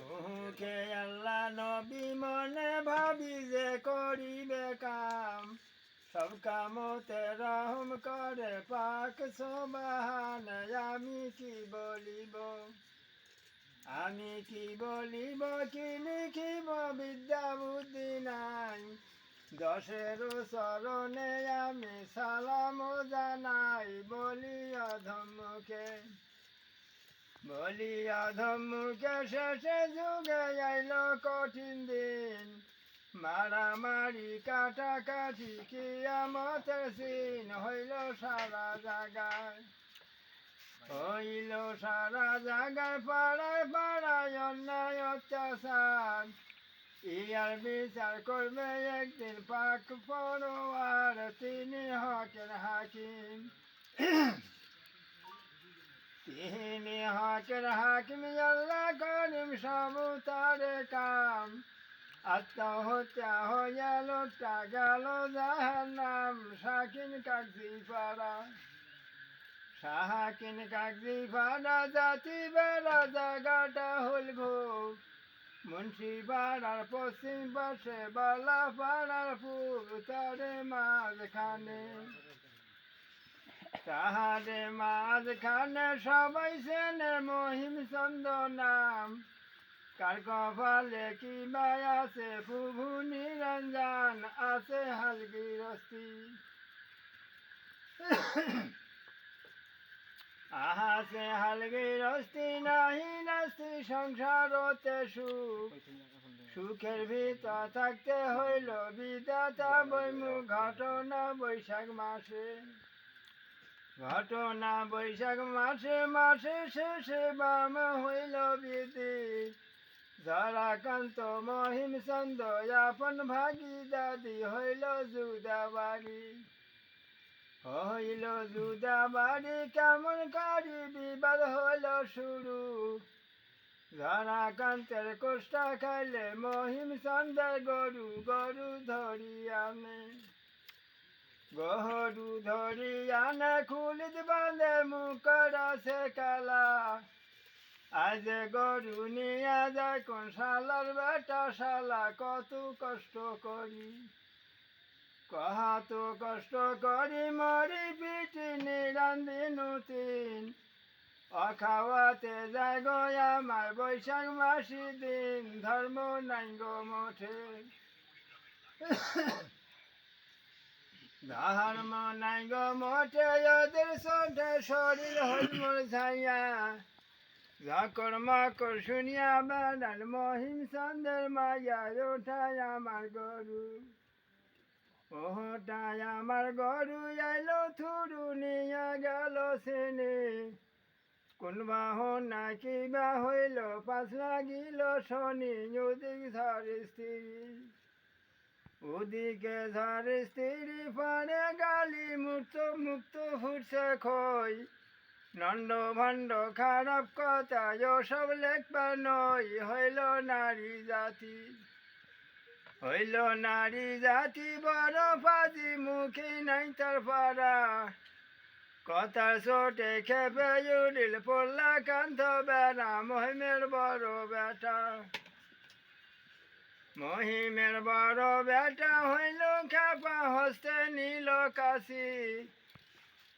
মুখে আল্লাহ নবী মনে ভাবি যে করিবে কাম সব কামতে রহম করে পাক সুবহান আমি কি বলিব কি লিখিব বিদ্যা বুদ্ধি নাই দশের চরণে আমি সালাম জানাই বলি অধমুখে শেষে যুগে আইল কঠিন দিন মারামারি কাটাকাটি কিয়ামতের সিন হইল সারা জায়গায় পাড়ায় পাড়ায় অন্যায় অত্যাচার ইয়ার বিচার করবে একদিন পাক পরোয়ার তিনি হকের হাকিম আল্লাহ করিম সব তার কাম আত্মহত্যা হইয়া লোকটা গেল জাহান্নাম শাকিন কাকজি পাড়া জাতি বেড়া জায়গাটা হইল ভোগ মুন্সি পাড়ার পশ্চিম পাশে বালা পাড়ার পূব তারে মাঝখানে সবাই চেনে মহিম চন্দ্র নাম কার কপালে কি বাই আছে প্রভু নিরঞ্জন আছে হালগিরস্তি আহাসে হালগিরস্তি নাহি নাস্তি সংসারতে সুখের ভিতর থাকতে হইল বিধাতা বৈমুখ ঘটনা বৈশাখ মাসে শেষে বাম হইল বিধি জরাকান্ত মহিম চন্দ্র আপন ভাগি দাদি হইল জুদাবাড়ি কেমন করি বিবাদ হইল শুরু জরাকান্তের কোষ্টা খাইলে মহিম চন্দ্রের গরু ধরি আনে খুলিত বাঁধে মুখর আছে কালা আজ গরু নিয়া যায় কোন শালার বেটা শালা কত কষ্ট করি মরি পিটি নিরান্দিনু তিন অখাওয়াতে যায় গো আমার বৈশাখ মাসি দিন ধর্ম নাই গো মঠে ধর্ম নাই গো মঠে ওদের সোঠে শরীর হইল মোর ছাইয়া ঝকর মকর শুনিয়া বেড়াল মহিম চন্দ্রের মাইয়া ওঠায় আমার গরু আইলো থুরু নিয়া গেল সেনে কোন বাহনা কিবা হইল পাঁচ লাগিল শনি ওদিকে ঝড় স্ত্রী পারে গালি মুক্ত ফুটছে খই নন্দ ভণ্ড খারাপ কথা সব লেখবা নয় হইল নারী জাতি বড় ফাজি মুখে নাই তার পাড়া কথার চোটে খেপে উড়িল পড়লা কান্ত বেড়া মহিমের বড় বেটা হইল খেপা হস্তে নীল কাশি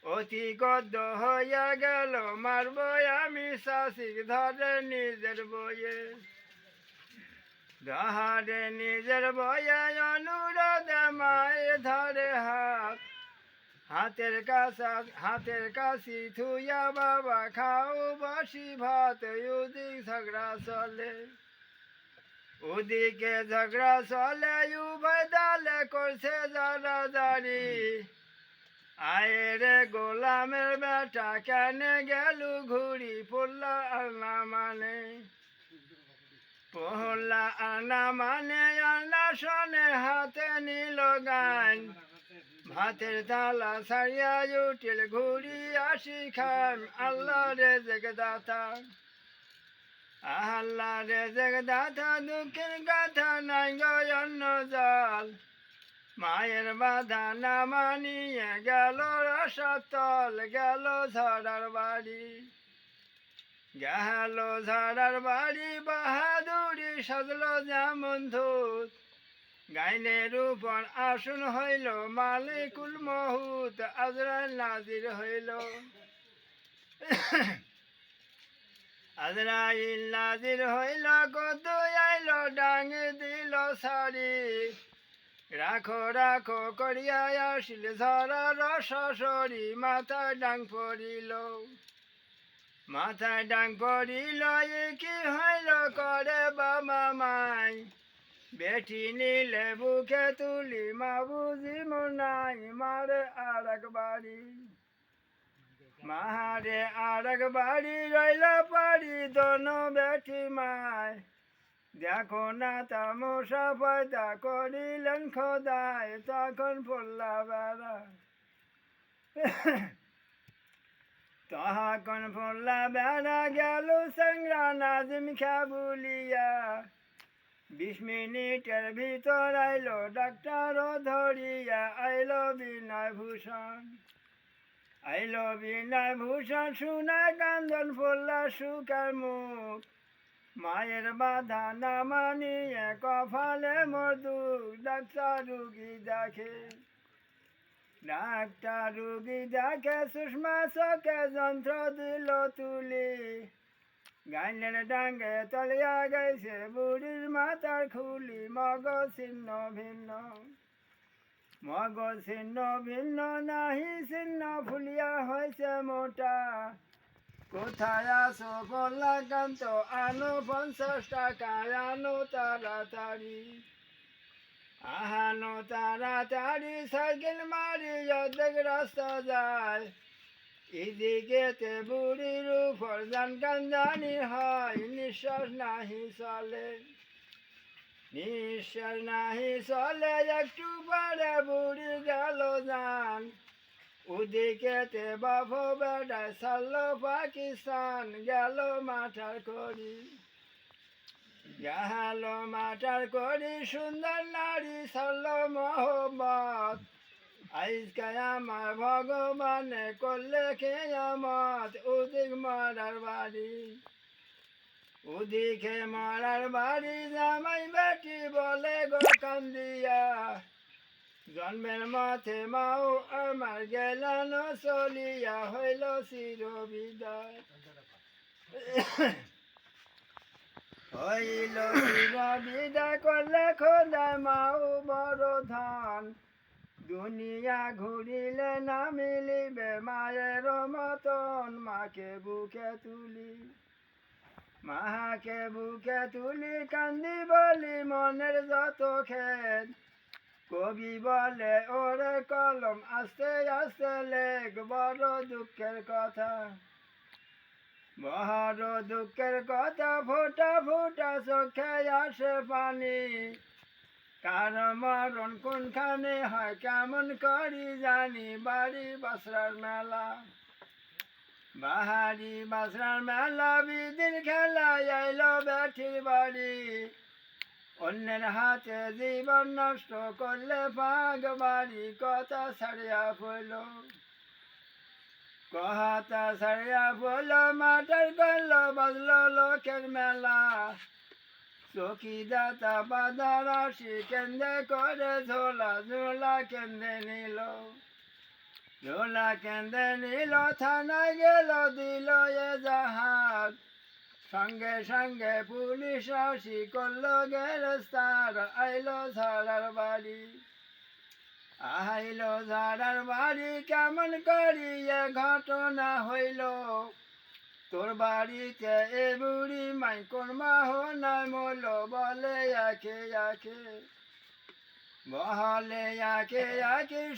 অতি গদ্য হইয়া গেল মারব আমি শাসিক ধরে নিজের বয়ে অনুরোধে মায়ের ধরে হাতের কাছি থুইয়া বাবা খাও বাসি ভাত ওদিকে ঝগড়া চলে উভয় দলে করছে জারি আয়ে রে গোলামের বেটা কেনে গেলু ঘুরি পড়লা আল্লাহ আল্লাহ শোনে হাতে নিল গান ভাতের থালা ছাড়িয়া উঠিল ঘুরি আসি খান আল্লাহ রে জগদাতা দুঃখের গাথা নাই গয়ন্ন জল মায়ের বাধা না মানিয়ে গেল রসতল গেল ঝড়ার বাড়ি গেল ঝাড়ার বাড়ি বাহাদুরি সাজলো যেমন ধূত গাইনের উপর আসন হইল মালিকুল মহুত আজরাইল নাজির হইল আজরাইল নাজির হইল কত আইল ডাঙে দিল সারি রাখো রাখো করিয়া আসিল ঝড়ার শশরি মাথায় ডাং পড়িল মাথায় ডাং পড়িল কি হইল করে বাবা মাই বেটি নিলে বুকে তুলি মা বুঝি নাই মারে আর এক বাড়ি মারে আর এক বাড়ি রইল পারি দোনো বেটি মায় দেখো না তামসা পয়দা করিলেন খোদায় তখন পড়লা বেড়া তখন পড়লা বেড়া গেল সংগ্রা নাজিম খা বলিয়া 20 মিনিটের ভিতর আইলো ডাক্তার ধরিয়া আইলো বিনয় ভূষণ শুনে কান্দন পড়লা সুখের মুখ মায়ের বাধা না মানিয়ে কপালে মোর দুঃখ ডাক্তার রুগী দেখে সুষমা চোখে যন্ত্র দিল তুলি গাইনের ডাঙ্গে তলিয়া গেছে বুড়ির মাথার খুলি মগজ ছিন্ন ভিন্ন নাহি ছিন্ন ফুলিয়া হয়েছে মোটা কোথায় আসো বললা কান্ত আনো 50 টাকা আনো তাড়াতাড়ি সাইকেল মারি অর্ধেক রাস্তা যায় এদিকেতে বুড়ির উপর জান কান্দানি হয় নিঃশ্বাস নাহি চলে একটু পরে বুড়ি গেল জান ওদিকেতে বাপ বেড়ায় সারলো পাকিস্তান গেল মাটার করি সুন্দর নারী সারলো মোহাম্মদ আজকে আমার ভগবানে করলে কেয়ামত ওদিকে মরার বাড়ি জামাই বেটি বলে গো কান্দিয়া জন্মের মাঠে মাও আমার গেলান চলিয়া হইল চির বিদায় করলে খোদায় মাও বড় ধান দুনিয়া ঘুরিলে না মিলিবে মায়ের মতন মাকে বুকে তুলি কান্দি বলি মনের যত খেদ কবি বলে ওরে কলম আস্তে আস্তে লেখ বড় দুঃখের কথা ফোটা চোখে আসে পানি কার মরণ কোনখানে হয় কেমন করি জানি বাড়ি বাসরার মেলা বিদিন খেলা আইলো বেঠির বাড়ি অন্যের হাতে জীবন নষ্ট করলে ভাগ বাড়ি কথা ছাড়িয়া পড়ল মাটার করলো বাজলো লোকের মেলা চকিদাতা বাধা রাশি কেন্দ্রে করে ঝোলা কেন্দ্রে নিল থানায় গেল দিল এ জাহাজ সঙ্গে পুলিশ আসি করলো গ্রেফতার আইলো ঝাড়ার বাড়ি কেমন করি এ ঘটনা হইল তোর বাড়িতে এ বুড়ি মাই কোন মাহনায় মল বলে আকে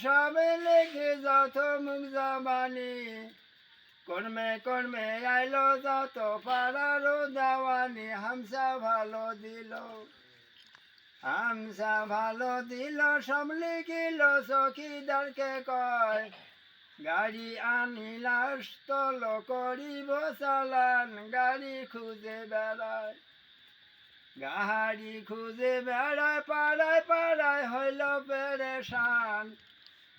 সবে লেখে যত মুখ জবানি কর্মে আইলো যত পাড়ারও দেওয়ানি হামসা ভালো দিল সব লিখিল চকিদারকে কয় গাড়ি আনিলা স্থল করিব চালান গাড়ি খুঁজে বেড়ায় পাড়ায় হইল পেরেশান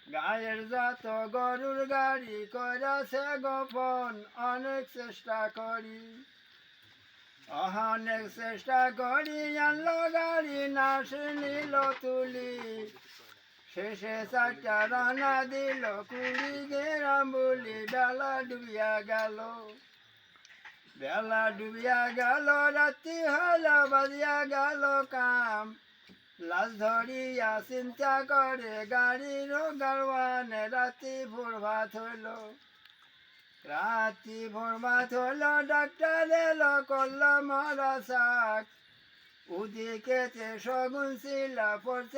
গায়ের যত গরুর গাড়ি করেছে গোপন অনেক চেষ্টা করি অনেক চেষ্টা করি আনলো গাড়ি না শুনিল তুলি শেষে চারটা রানা দিল কুড়ি গেরাম বলি বেলা ডুবিয়া গেল রাত্রি হল বাজিয়া গেল কাম লাশ ধরিয়া চিন্তা করে গাড়ির গাড়ওয়ানে রাত্রি ভোরভাত হইল ডাক্তার এলো করল মারা শাক ওদিকে শগুন ছিল পড়ছে